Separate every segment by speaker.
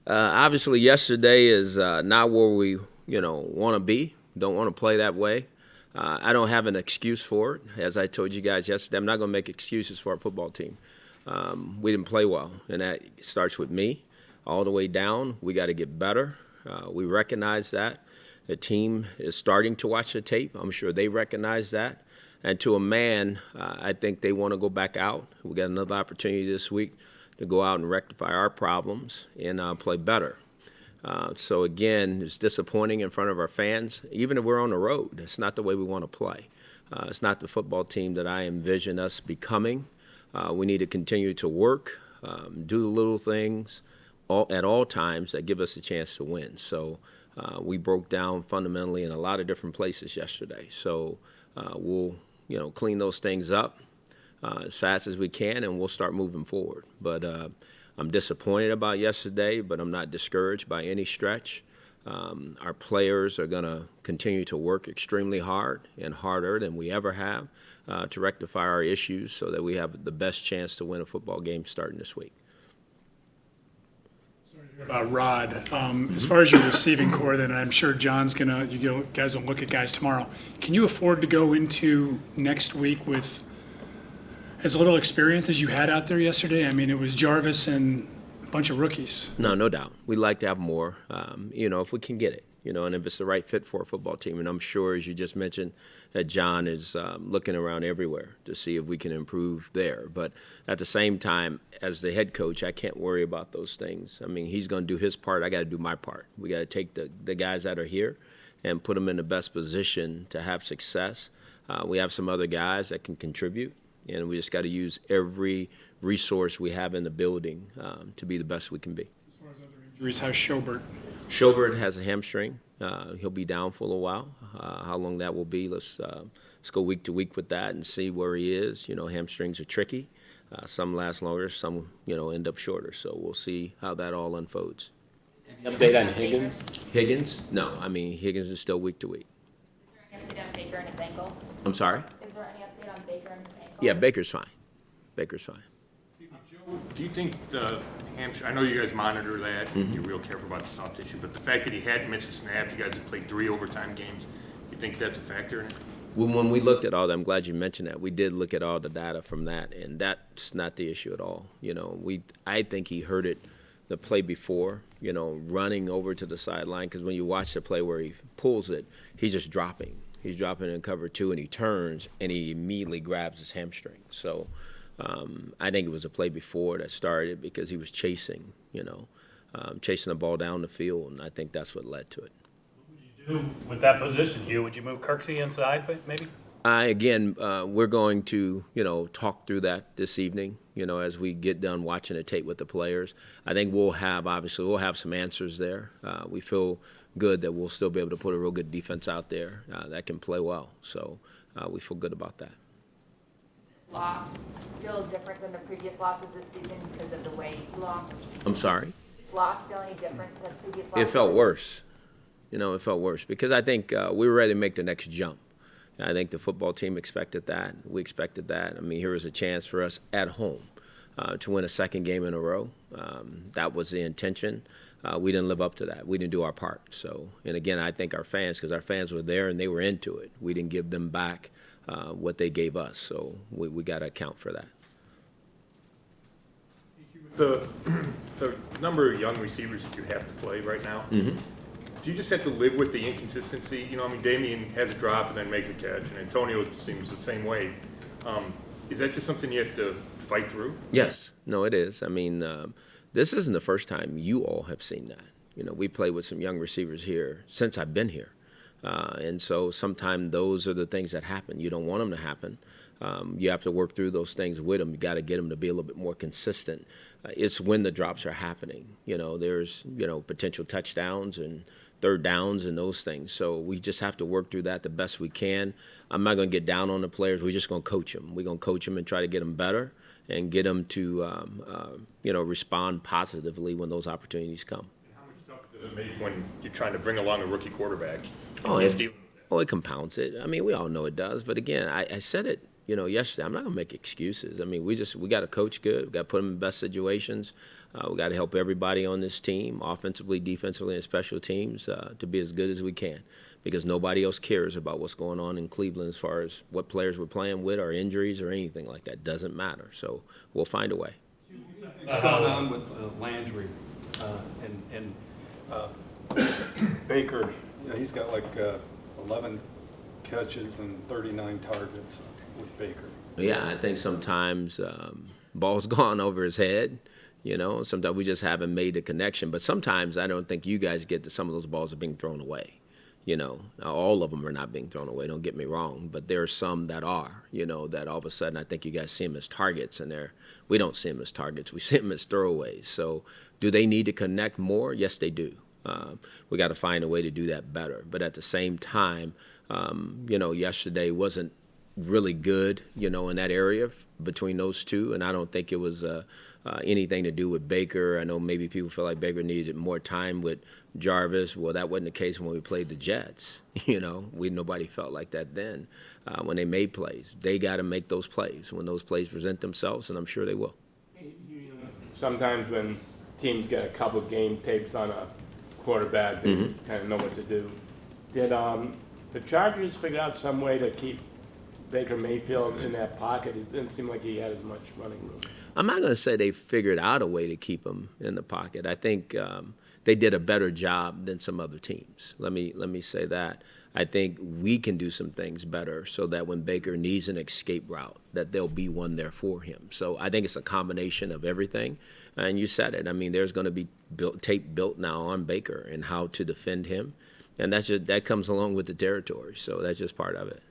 Speaker 1: Obviously, yesterday is not where we, want to be. Don't want to play that way. I don't have an excuse for it. As I told you guys yesterday, I'm not going to make excuses for our football team. We didn't play well, and that starts with me all the way down. We got to get better. We recognize that. The team is starting to watch the tape. I'm sure they recognize that. And to a man, I think they want to go back out. We got another opportunity this week to go out and rectify our problems and play better. So again, it's disappointing in front of our fans. Even if we're on the road, it's not the way we want to play. It's not the football team that I envision us becoming. We need to continue to work, do the little things at all times that give us a chance to win. So we broke down fundamentally in a lot of different places yesterday. So we'll clean those things up as fast as we can, and we'll start moving forward. But I'm disappointed about yesterday, but I'm not discouraged by any stretch. Our players are going to continue to work extremely hard and harder than we ever have to rectify our issues so that we have the best chance to win a football game starting this week.
Speaker 2: About Rod, as far as your receiving core, then I'm sure John's you guys will look at guys tomorrow. Can you afford to go into next week with as little experience as you had out there yesterday? I mean, it was Jarvis and a bunch of rookies.
Speaker 1: No doubt. We'd like to have more, if we can get it, and if it's the right fit for a football team. And I'm sure, as you just mentioned, that John is looking around everywhere to see if we can improve there. But at the same time, as the head coach, I can't worry about those things. I mean, he's going to do his part. I got to do my part. We got to take the guys that are here and put them in the best position to have success. We have some other guys that can contribute, and we just got to use every resource we have in the building to be the best we can be.
Speaker 2: As far as other injuries, how's Schobert?
Speaker 1: Schobert has a hamstring. He'll be down for a little while. How long that will be, let's go week to week with that and see where he is. Hamstrings are tricky. Some last longer, some end up shorter. So we'll see how that all unfolds.
Speaker 3: Any update on Higgins?
Speaker 1: Higgins? No, Higgins is still week to week.
Speaker 4: Is there any update on Baker and his ankle?
Speaker 1: I'm sorry?
Speaker 4: Is there any update on Baker and his ankle?
Speaker 1: Yeah, Baker's fine. Baker's fine.
Speaker 5: Do you think the hamstring, I know you guys monitor that, and you're real careful about the soft tissue, but the fact that he had missed a snap, you guys have played 3 overtime games, you think that's a factor in it?
Speaker 1: When we looked at all that, I'm glad you mentioned that. We did look at all the data from that, and that's not the issue at all. I think he heard it the play before, running over to the sideline, because when you watch the play where he pulls it, he's just dropping. He's dropping in cover 2, and he turns, and he immediately grabs his hamstring. So I think it was a play before that started because he was chasing the ball down the field, and I think that's what led to it.
Speaker 3: What would you do with that position, Hugh? Would you move Kirksey inside, maybe?
Speaker 1: We're going to, talk through that this evening, as we get done watching the tape with the players. I think we'll have some answers there. We feel good that we'll still be able to put a real good defense out there that can play well. So we feel good about that.
Speaker 4: Loss feel different than the previous losses this season because of the way you lost?
Speaker 1: I'm sorry?
Speaker 4: Loss feel any different than previous losses?
Speaker 1: It felt worse. It felt worse because I think we were ready to make the next jump. I think the football team expected that. We expected that. Here was a chance for us at home to win a second game in a row. That was the intention. We didn't live up to that. We didn't do our part. So, and again, I think our fans, because our fans were there and they were into it. We didn't give them back what they gave us. So we got to account for that.
Speaker 5: The number of young receivers that you have to play right now, do you just have to live with the inconsistency? Damian has a drop and then makes a catch, and Antonio seems the same way. Is that just something you have to fight through?
Speaker 1: Yes. No, it is. This isn't the first time you all have seen that. We played with some young receivers here since I've been here. And so sometimes those are the things that happen. You don't want them to happen. You have to work through those things with them. You got to get them to be a little bit more consistent. It's when the drops are happening. There's, potential touchdowns and third downs and those things. So we just have to work through that the best we can. I'm not going to get down on the players. We're just going to coach them. We're going to coach them and try to get them better and get them to, respond positively when those opportunities come.
Speaker 5: How much tougher does it make when you're trying to bring along a rookie quarterback?
Speaker 1: It compounds it. We all know it does. But again, I said it yesterday, I'm not going to make excuses. I mean, we got to coach good. We got to put them in best situations. We got to help everybody on this team, offensively, defensively, and special teams, to be as good as we can, because nobody else cares about what's going on in Cleveland as far as what players we're playing with or injuries or anything like that. Doesn't matter. So we'll find a way.
Speaker 6: What's going on with Landry and Baker? He's got like 11 catches and 39 targets with Baker.
Speaker 1: Yeah, I think sometimes ball's gone over his head. Sometimes we just haven't made the connection. But sometimes I don't think you guys get that some of those balls are being thrown away. Now, all of them are not being thrown away, don't get me wrong, but there are some that are, that all of a sudden I think you guys see them as targets, and we don't see them as targets. We see them as throwaways. So do they need to connect more? Yes, they do. We got to find a way to do that better. But at the same time, yesterday wasn't really good, in that area between those two, and I don't think it was anything to do with Baker. I know maybe people feel like Baker needed more time with Jarvis. Well, that wasn't the case when we played the Jets. Nobody felt like that then when they made plays. They got to make those plays when those plays present themselves, and I'm sure they will.
Speaker 7: Sometimes when teams get a couple game tapes on a quarterback, they kind of know what to do. Did the Chargers figure out some way to keep Baker Mayfield in that pocket? It didn't seem like he had as much running room.
Speaker 1: I'm not going to say they figured out a way to keep him in the pocket. I think they did a better job than some other teams. Let me say that. I think we can do some things better so that when Baker needs an escape route, that there'll be one there for him. So I think it's a combination of everything. And you said it. I mean, there's going to be tape built now on Baker and how to defend him. And that comes along with the territory. So that's just part of it.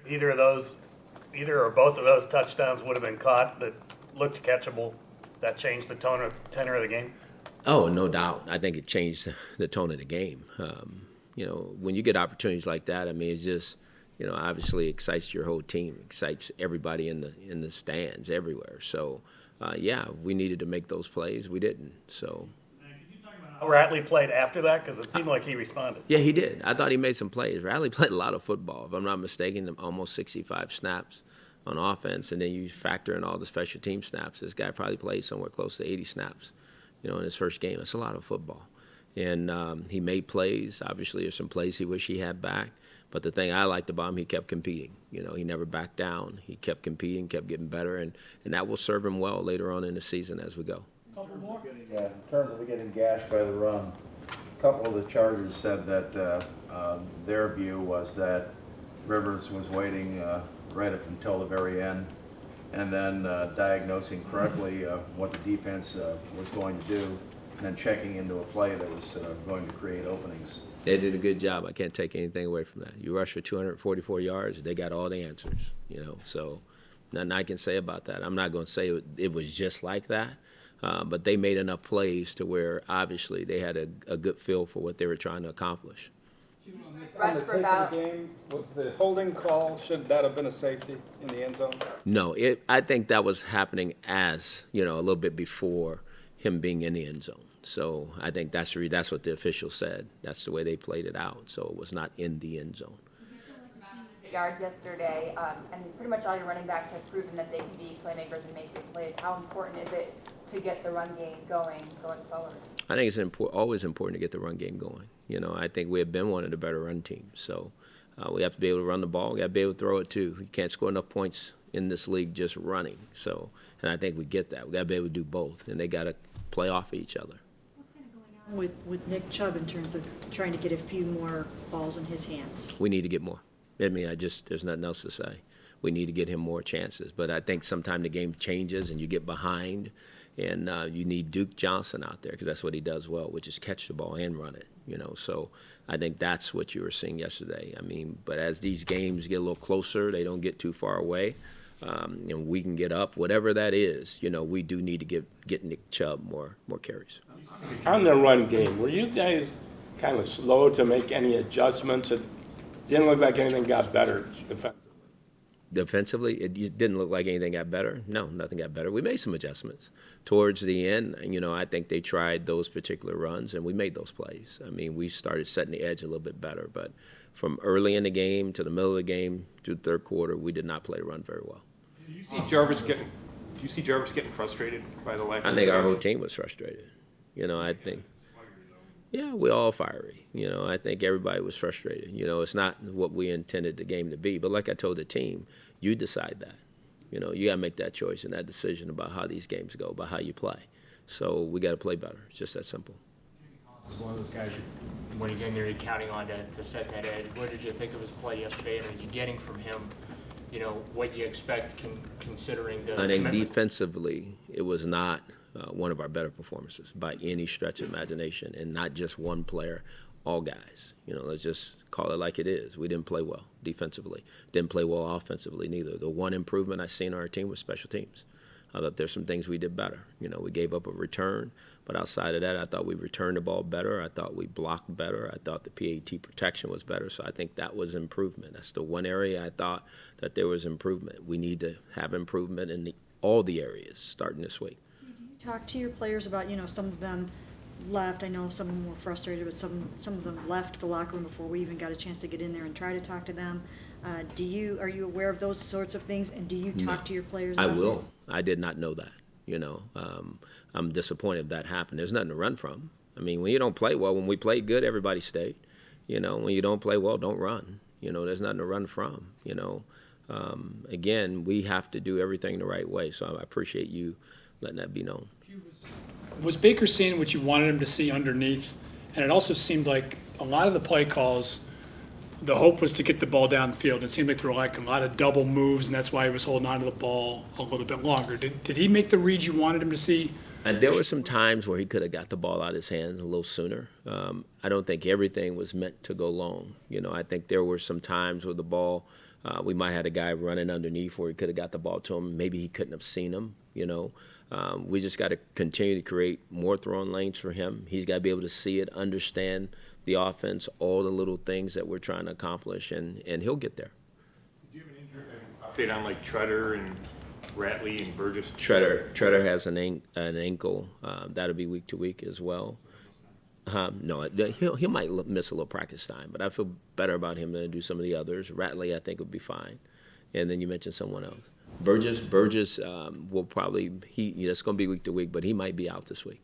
Speaker 3: Either or both of those touchdowns would have been caught that looked catchable. That changed the tenor of the game.
Speaker 1: Oh, no doubt. I think it changed the tone of the game. When you get opportunities like that, I mean, it's just, obviously excites your whole team, excites everybody in the stands everywhere. So, we needed to make those plays. We didn't. So.
Speaker 3: How Ratley played after that, because it seemed like he responded.
Speaker 1: Yeah, he did. I thought he made some plays. Ratley played a lot of football, if I'm not mistaken, almost 65 snaps on offense, and then you factor in all the special team snaps. This guy probably played somewhere close to 80 snaps, in his first game. That's a lot of football. And he made plays. Obviously, there's some plays he wish he had back. But the thing I liked about him, he kept competing. He never backed down. He kept competing, kept getting better, and that will serve him well later on in the season as we go.
Speaker 8: Yeah, in terms of getting gashed by the run, a couple of the Chargers said that their view was that Rivers was waiting right up until the very end and then diagnosing correctly what the defense was going to do and then checking into a play that was going to create openings.
Speaker 1: They did a good job. I can't take anything away from that. You rush for 244 yards, they got all the answers, So nothing I can say about that. I'm not going to say it was just like that. But they made enough plays to where obviously they had a good feel for what they were trying to accomplish.
Speaker 4: Rush for about.
Speaker 6: Game, was the holding call, should that have been a safety in the end zone?
Speaker 1: No, I think that was happening as, a little bit before him being in the end zone. So I think that's what the official said. That's the way they played it out. So it was not in the end zone.
Speaker 4: Yards yesterday, and pretty much all your running backs have proven that they can be playmakers and make big plays. How important is it to get the run game going forward?
Speaker 1: I think it's always important to get the run game going. I think we have been one of the better run teams. So we have to be able to run the ball. We got to be able to throw it too. You can't score enough points in this league just running. So, and I think we get that. We got to be able to do both, and they got to play off of each other.
Speaker 9: What's kind of going on with Nick Chubb in terms of trying to get a few more balls in his hands?
Speaker 1: We need to get more. I mean, there's nothing else to say. We need to get him more chances. But I think sometimes the game changes and you get behind, and you need Duke Johnson out there because that's what he does well, which is catch the ball and run it. So I think that's what you were seeing yesterday. I mean, but as these games get a little closer, they don't get too far away, and we can get up, whatever that is. We do need to get Nick Chubb more carries.
Speaker 7: On the run game, were you guys kind of slow to make any adjustments? It didn't look like anything got better defensively.
Speaker 1: Defensively, it didn't look like anything got better. No, nothing got better. We made some adjustments towards the end. I think they tried those particular runs, and we made those plays. I mean, we started setting the edge a little bit better. But from early in the game to the middle of the game to the third quarter, we did not play the run very well.
Speaker 5: Do you see Jarvis getting frustrated by the lack of
Speaker 1: I think our whole
Speaker 5: production?
Speaker 1: team was frustrated. I think. Yeah, we all fiery. I think everybody was frustrated. It's not what we intended the game to be. But like I told the team, you decide that. You got to make that choice and that decision about how these games go, about how you play. So we got to play better. It's just that simple.
Speaker 10: He's one of those guys when he's in there, you're counting on to set that edge. What did you think of his play yesterday? And are you getting from him, what you expect considering the
Speaker 1: I think
Speaker 10: commitment?
Speaker 1: defensively, it was not one of our better performances by any stretch of imagination, and not just one player, all guys. Let's just call it like it is. We didn't play well defensively. Didn't play well offensively neither. The one improvement I seen on our team was special teams. I thought there's some things we did better. We gave up a return, but outside of that, I thought we returned the ball better. I thought we blocked better. I thought the PAT protection was better. So I think that was improvement. That's the one area I thought that there was improvement. We need to have improvement in all the areas starting this week.
Speaker 9: Talk to your players about, some of them left. I know some of them were frustrated, but some of them left the locker room before we even got a chance to get in there and try to talk to them. Are you aware of those sorts of things, and do you talk to your players
Speaker 1: I
Speaker 9: about
Speaker 1: will. I did not know that. I'm disappointed that happened. There's nothing to run from. I mean, when you don't play well, when we played good, everybody stayed. When you don't play well, don't run. There's nothing to run from. Again, we have to do everything the right way. So I appreciate you letting that be known.
Speaker 2: Was Baker seeing what you wanted him to see underneath? And it also seemed like a lot of the play calls, the hope was to get the ball downfield. It seemed like there were like a lot of double moves, and that's why he was holding on to the ball a little bit longer. Did he make the read you wanted him to see?
Speaker 1: And there were some times where he could have got the ball out of his hands a little sooner. I don't think everything was meant to go long. I think there were some times where the ball, we might have had a guy running underneath where he could have got the ball to him. Maybe he couldn't have seen him, We just got to continue to create more throwing lanes for him. He's got to be able to see it, understand the offense, all the little things that we're trying to accomplish, and he'll get there.
Speaker 5: Do you have an update on like Treader and Ratley and Burgess?
Speaker 1: Treader has an ankle. That'll be week to week as well. No, he might miss a little practice time, but I feel better about him than I do some of the others. Ratley, I think, would be fine. And then you mentioned someone else. Burgess will probably, that's going to be week to week, but he might be out this week.